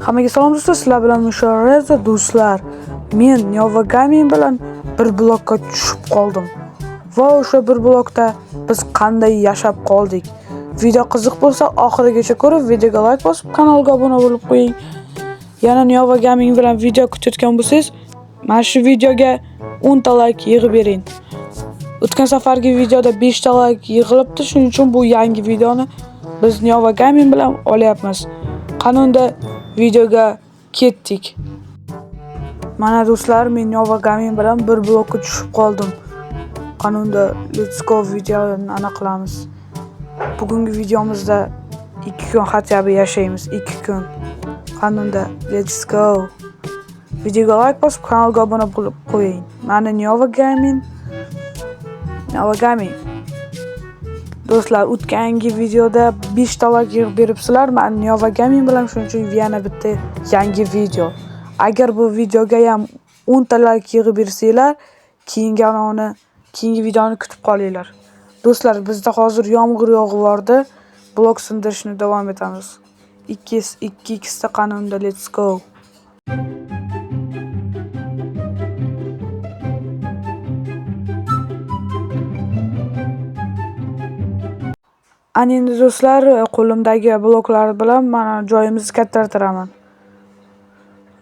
Hammaga salom do'stlar, sizlar bilan Musharraf do'stlar. Men Nova Gaming bilan bir blokka tushib qoldim. Va o'sha bir blokda biz qanday yashab qoldik. Video qiziq bo'lsa, oxirigacha ko'rib, videoga like bosib, kanalga obuna bo'lib qo'ying. Yana Nova Gaming bilan video kutayotgan bo'lsangiz, mana shu videoga 10 ta like yig'ib bering. O'tgan safargi videoda 5 ta like yig'ilibdi, shuning uchun bu yangi videoni biz Nova Gaming bilan olyapmiz. Qanunda videoga ketdik. Mana do'stlar, men Nova Gaming bilan bir blokka tushib qoldim. Qanunda let's go videoni aniqlamiz. Bugungi videomizda 2 kun xatyabi yashaymiz, 2 kun. Qanunda let's go. Videoga like bosib, kanalga obuna bo'lib qo'ying. Mana Nova Gaming. Do'stlar, o'tgangi videoda 5 ta like yig'ib beribsizlar. Men Nova Gaming bilan shuning uchun yana bitta yangi video. Agar bu videoga ham 10 ta like yig'ib bersanglar, keyingi videoni kutib qolinglar. Do'stlar, bizda hozir yomg'ir yog'yapti. Blok sindirishni davom etamiz. 2x ta qanunda let's go. Ana endi do'stlar, qo'limdagi bloklar bilan mana joyimizni kattartiraman.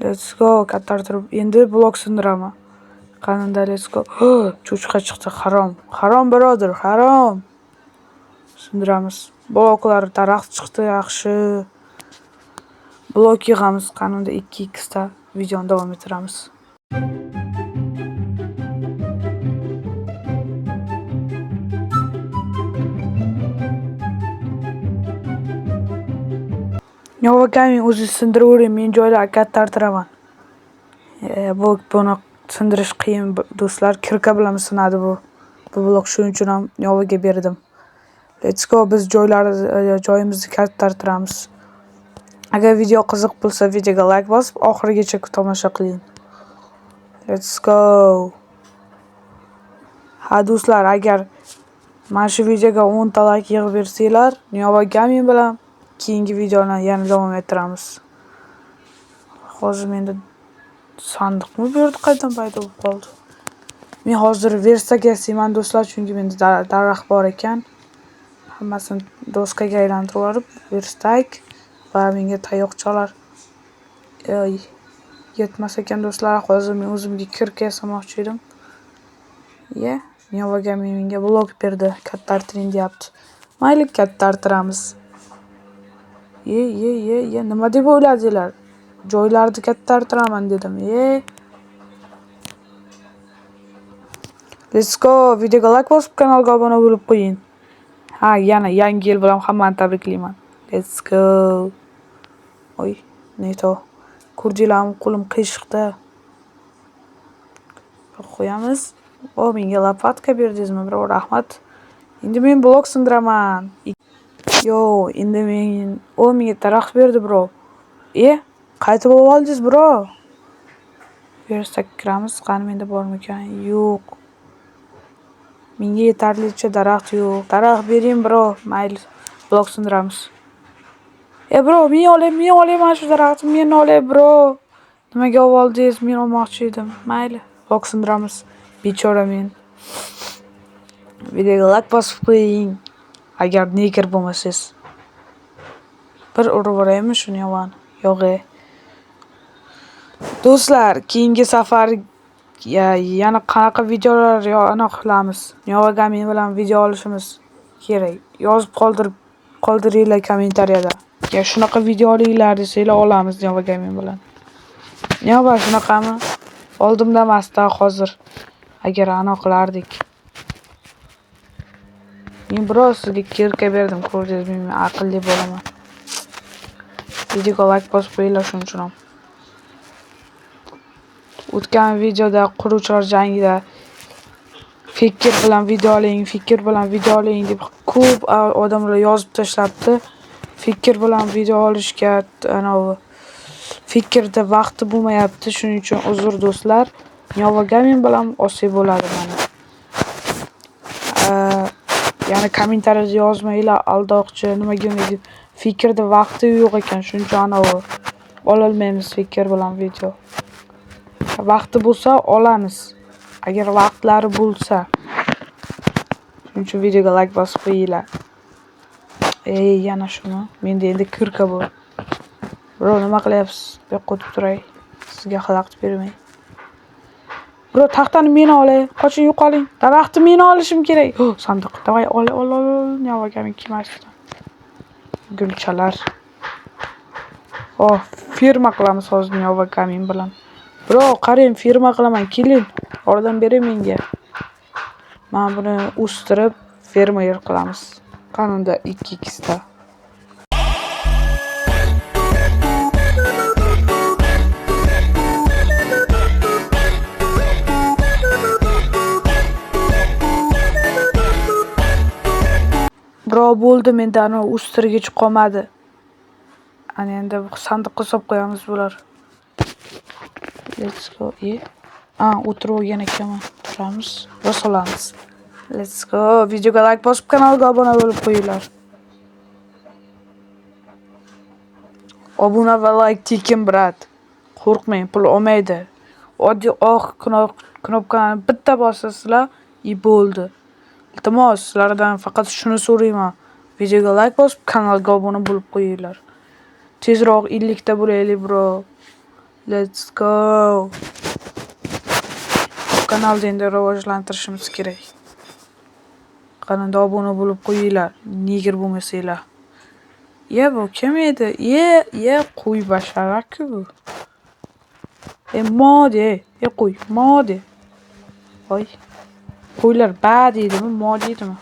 Let's go, kattartirib endi blok sindiraman. Qanunda let's go. Cho'chqa chiqdi, harom. Harom birodar, harom. Sindiramiz. Bloklar daraxt chiqdi, yaxshi. Blok yig'amiz, qanunda 2x ta videoni davom ettiramiz. Nova Gaming o'zi sindiravering, men joylarni kattartiraman. Buni sindirish qiyin do'stlar, kirka bilan sinadi bu blok, shuning uchun ham Novaga berdim. Let's go, biz joyimizni kattartiramiz. Agar video qiziq bo'lsa, videoga like bosib, oxirigacha tomosha qiling. Let's go. Ha do'stlar, agar mana shu videoga 10 ta like yig'ib bersanglar, Nova Gaming bilan keyingi videoni yana davom ettiramiz. Hozir menda sandiqmi bu yerda qaydan paydo bo'lib qoldi? Men hozir versaga yasayman do'stlar, chunki menda daraxt bor ekan. Hammasini doskaga aylantirib yuborib, verstak va menga tayoqchalar yetmas ekan do'stlar. Hozir men o'zimga kirka yasamoqchi edim. Nova Gaming menga blok berdi, kattartiring deyapti. Mayli, kattartiramiz. Nima deb o'yladinglar? Joylarni kattartiraman dedim. Let's go. Videoga like bosib, kanalga obuna bo'lib qo'ying. Yana yangi yil bilan hammani tabriklayman. Let's go. Neto. Ko'rdinglarmi, qo'lim qiyshiqda. Qo'yamiz. Menga lopatka berdingizmi, bro? Rahmat. Endi men blok sindiraman. Endi menga daraxt berdi, bro. Qaytib oldingiz, bro? Verstak kiramiz, qani menda bormi ekan? Yo'q. Menga yetarlicha daraxt yo'q. Daraxt bering, bro. Mayli, blok sindiramiz. Bro, men olaman shu daraxtni, men olay, bro. Nimaga oldingiz? Men olmoqchi edim. Mayli, blok sindiramiz. Bechora men. Videoga like bosib qo'ying. Agar neger bo'lmasangiz. Bir urib boraymi shuni yomon. Do'stlar, keyingi safar yana qanaqa videolar aniqlamiz? Nova Gaming bilan video olishimiz kerak. Yozib qoldiringlar kommentariyada. Shunaqa video olinglar desanglar olamiz Nova Gaming bilan. Nova shunaqami? Oldimda emasda hozir. Agar aniqlardik. Men biroz sizga kirka berdim, ko'rdingizmi? Men aqlli bo'laman. Videoga like bosib qo'yinglar shuning uchun ham. O'tgan videoda quruvchilar jangida Fikr bilan video oling deb ko'p odamlar yozib tashlabdi. Fikr bilan video olishga Fikrda vaqti bo'lmayapti, shuning uchun uzr do'stlar. Nova Gaming bilan olsak bo'ladi mana. Yana kommentariyada yozmanglar, aldoqchi, nimaga deb. Fikrda vaqti yo'q ekan, shuncha ololmaymiz Faker bilan video. Vaqti bo'lsa olamiz. Agar vaqtlari bo'lsa. Shuning uchun videoga like bosib qo'yinglar. Yana shuni. Menda endi kirka bor. Bro, nima qilyapsiz? Bu yoqqa o'tib turay. Sizga xalaqit bermay. Bro, taxtani men olay. Qoching, yo'qoling. Daraxtni men olishim kerak. Sandiq. Davay, ol. Navogamin kelmasdi. Gulchalar. Firma qilamiz hozir Navogamin bilan. Bro, qarang, firma qilaman. Keling. Yordam bering menga. Men buni o'stirib fermer qilamiz. Qanunda 2x ta. Bro, bo'ldi, menda ana o'stirgich qolmadi. Ana endi sandiqqa solib qo'yamiz bular. Let's go. O'tirgan ekanman. Turamiz va solamiz. Let's go. Videoga like bosib, kanalga obuna bo'lib qo'yinglar. Obuna va like tekin, brat. Qo'rqmang, pul olmaydi. Oddiy oq knopkani bitta bosasizlar, bo'ldi. Iltimos, sizlardan faqat shuni so'rayman. Videoga like bosib, kanalga obuna bo'lib qo'yinglar. Tezroq 50 ta bo'laylik, bro. Let's go. Kanalni endi rivojlantirishimiz kerak. Qanday obuna bo'lib qo'yinglar, nigir bo'lmasanglar. Bu kim edi? Qo'y basharaku bu. Mode, qo'y, mode. Voy. Qo'ylar ba deydimi, mo deydimi?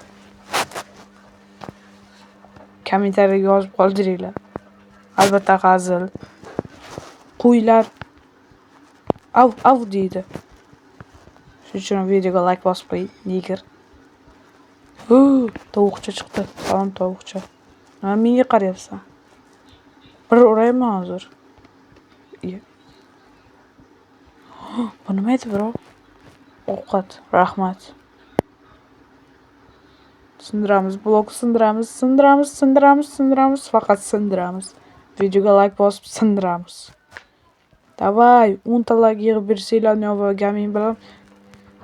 Kommentariyaga yozib qoldiringlar. Albatta hazil. Qo'ylar av deydi. Shuning uchun videoga like bosib qo'ying, nigir. Tovuqcha chiqdi. Salom tovuqcha. Nima menga qarayapsan? Bir uraymi hozir? Bu nima edi, bro? Ovqat, rahmat. Sindiramiz, blok sindiramiz, faqat sindiramiz. Videoga like bosib sindiramiz. Davay, 10 ta like yig'ib bersanglar, Navogamin bilan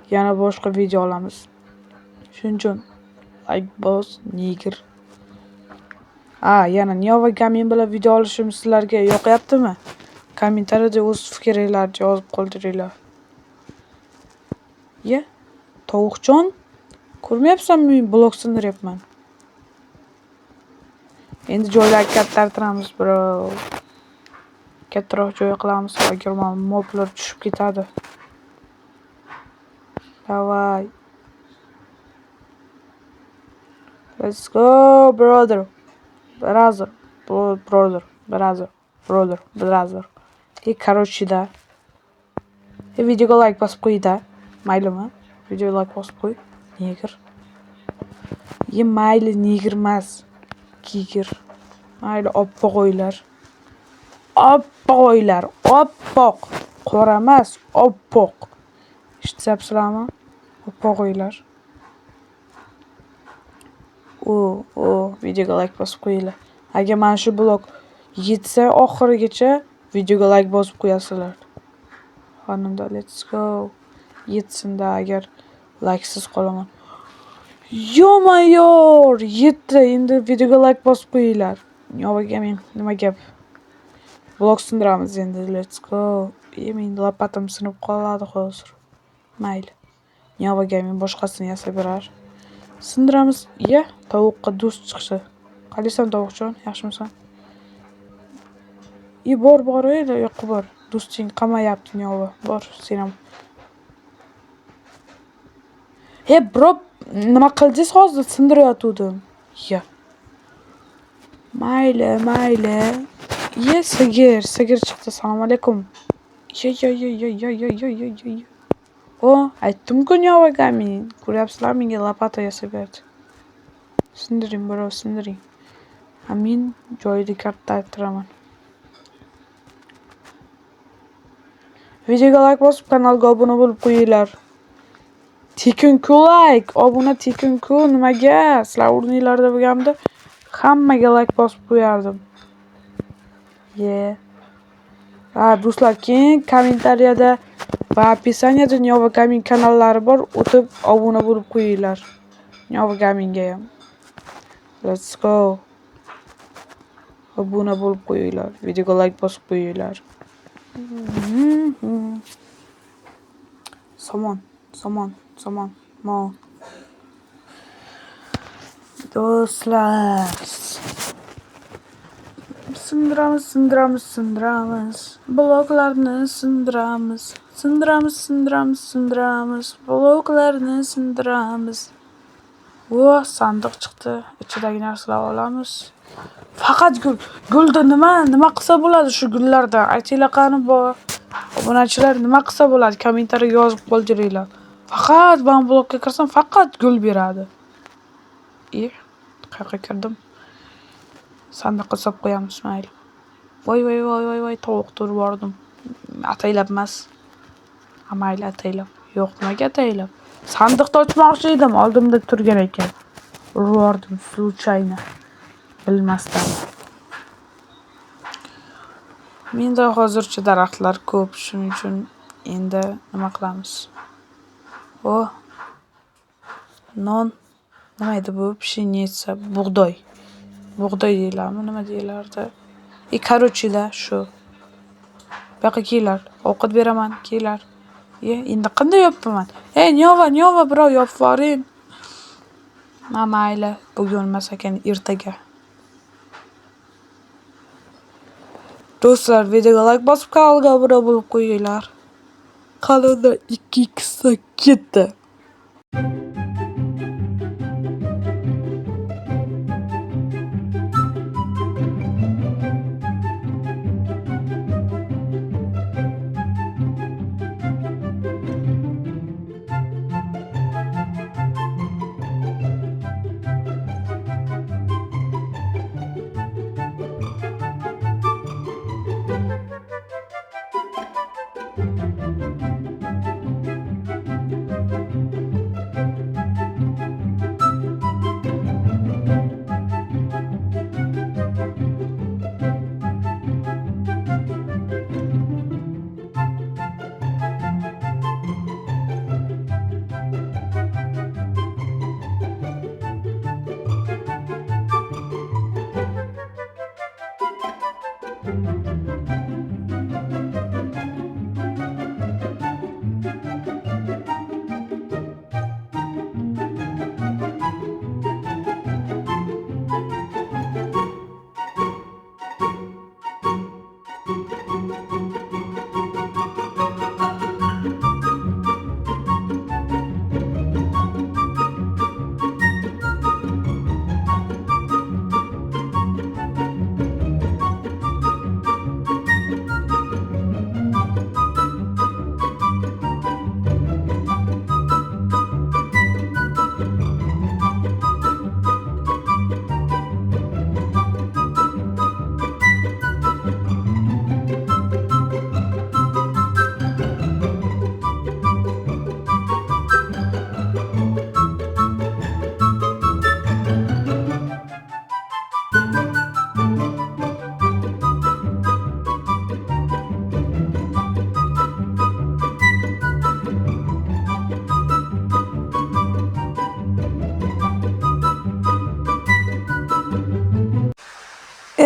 yana boshqa video olamiz. Shuning uchun like bos, nigir. Yana Navogamin bilan video olishim sizlarga yoqyaptimi? Kommentariyada o'z fikringizni yozib qoldiringlar. Tovuqjon, ko'rmayapsanmi, men blok sindiryapman. Endi joylarni kattartiramiz, bro. Kattaroq joy qilamiz, agar moblar tushib ketadi. Davay. Let's go, brother. Короче, da. Videoga like bosib qo'y-da. Maylimi? Videoga like bosib qo'y. Nigir. Mayli, nigir emas. Kigir. Mayli, oppoq o'ylar. Oppoq. Qora emas, oppoq. Eshitsizlarmi? Oppoq o'ylar. Videoga like bosib qo'yinglar. Agar mana shu blok yetsa oxirigacha videoga like bosib qo'yasizlar. Xonimda, let's go. Yetsin-da, agar likesiz qolaman. Yo-mayor, yetdi. Endi videoga like bosib qo'yinglar. Navogamin, nima gap? Blok sindiramiz endi, let's go. Men lopatam sinib qoladi hozir. Mayli. Navogamin boshqasini yasab berar. Sindiramiz. Tovuqqa do'st chiqdi. Qalaysan tovuqjon, yaxshimisan? Bor, yo'q bor. Do'sting qamayapti, Navo. Bor, sen ham. Bro, nima qildingiz hozir? Sindirayotgandim. Mayli. Sigir chiqdi. Assalomu alaykum. Aytdim-ku, Navogamin. Ko'ryapsizlar, menga lopata yasab berdi. Sindiring, bro, sindiring. Men joyida kattartiraman. Videoga like bosib, kanalga obuna bo'lib qo'yinglar. Tekin-ku like, obuna tekin-ku, nimaga? Sizlar o'rninglarda bo'lganimda hammaga like bosib qo'yardim. Ha do'stlar, keyin kommentariyada va описаниеda Nyova Gaming kanallari bor. O'tib obuna bo'lib qo'yinglar. Nyova Gamingga ham. Let's go. Obuna bo'lib qo'yinglar. Videoga like bosib qo'yinglar. Somon. Mo. Do'stlar. Sindiramiz. Bloklarni sindiramiz. Bloklarni sindiramiz. Sandiq chiqdi. Ichidagi narsalar olamiz. Faqat gulda nima qilsa bo'ladi shu gullarda? Aytinglar qani bor. Obunachilar nima qilsa bo'ladi? Kommentariyaga yozib qoldiringlar. Faqat men blokka kirsam faqat gul beradi. Qayerga kirdim? Sandiqqa solib qo'yamiz, mayli. Voy, tovuq turib bordim. Ataylab emas. Mayli ataylab. Yo'q, nimaga ataylab? Sandiqni ochmoqchi edim, oldimda turgan ekan. Urdim, случайно. Bilmasdan. Menda hozircha daraxtlar ko'p, shuning uchun endi nima qilamiz? Non. Nima edi bu? Pshenitsa, bug'doy. Bug'doy deylarmi? Nima deylardi? Короче-da shu. Bu yoqqa kelinglar. Ovqat beraman, kelinglar. Endi qanday yopaman? Nyova, birov yopib yuboring. Mayli, bugun emas ekan, ertaga. Do'stlar, videoga like bosib, kanalga obuna bo'lib qo'yinglar. Kanalda 2x ketdi.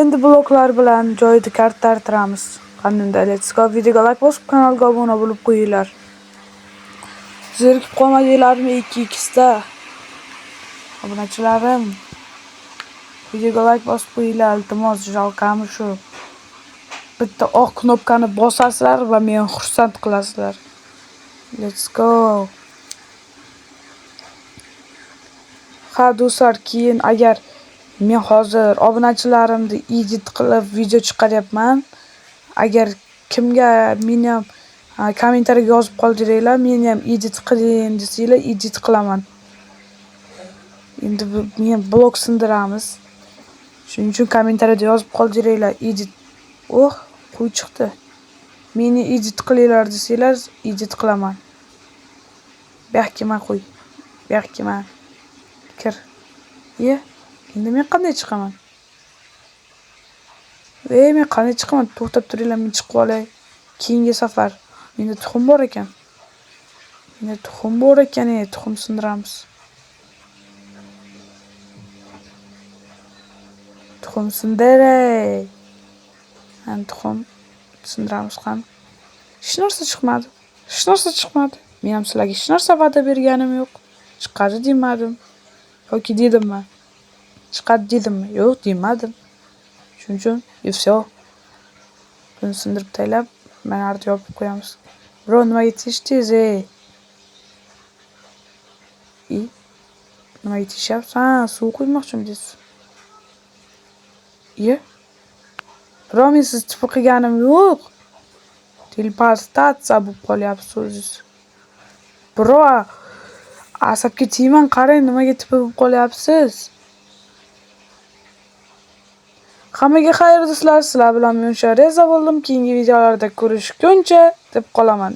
Endi bloklar bilan joyida tartiramiz. Qanday let's go. Videoga like bosib, kanalga obuna bo'lib qo'yinglar. Zerikib qolmadinglarmi 2xda? Obunachilarim, videoga like bosib qo'yinglar, iltimos, jalqami shu. Bitta oq knopkani bosasizlar va meni xursand qilasizlar. Let's go. Ha do'stlar, keyin agar men hozir obunachilarimni edit qilib video chiqaryapman. Agar kimga meni ham kommentariyaga yozib qoldiringlar, meni ham edit qiling desanglar, edit qilaman. Endi men blok sindiramiz. Shuning uchun kommentariyada yozib qoldiringlar, edit. Qo'y chiqdi. Meni edit qilinglar desanglar, edit qilaman. Behkima qo'y. Behkima. Kir. Endi men qanday chiqaman? Men qanday chiqaman? To'xtab turinglar, men chiqib olay. Keyingi safar menda tuxum bor ekan. Tuxum sindiramiz. Tuxum sindiray. Tuxum sindiramiz qani. Hech narsa chiqmadi. Men ham sizlarga hech narsa va'da berganim yo'q. Chiqadi demadim. Yoki dedimmi? Chiqadi dedimmi? Yo'q, demadim. Shuning uchun всё. Buni sindirib taylab, mana arda yopib qo'yamiz. Bro, nimaga teshdingiz, ey? Nimaga teshyapsiz? Suv quymoqchimisiz? Bro, men siz tipir qilganim yo'q. Telpastasiya bo'lib qolyapsiz o'zingiz. Bro, asabga tegmang, qarang nimaga tipir bo'lib qolyapsiz? Hammaga xayr do'stlar, sizlar bilan men Reza bo'ldim. Keyingi videolarda ko'rishguncha deb qolaman.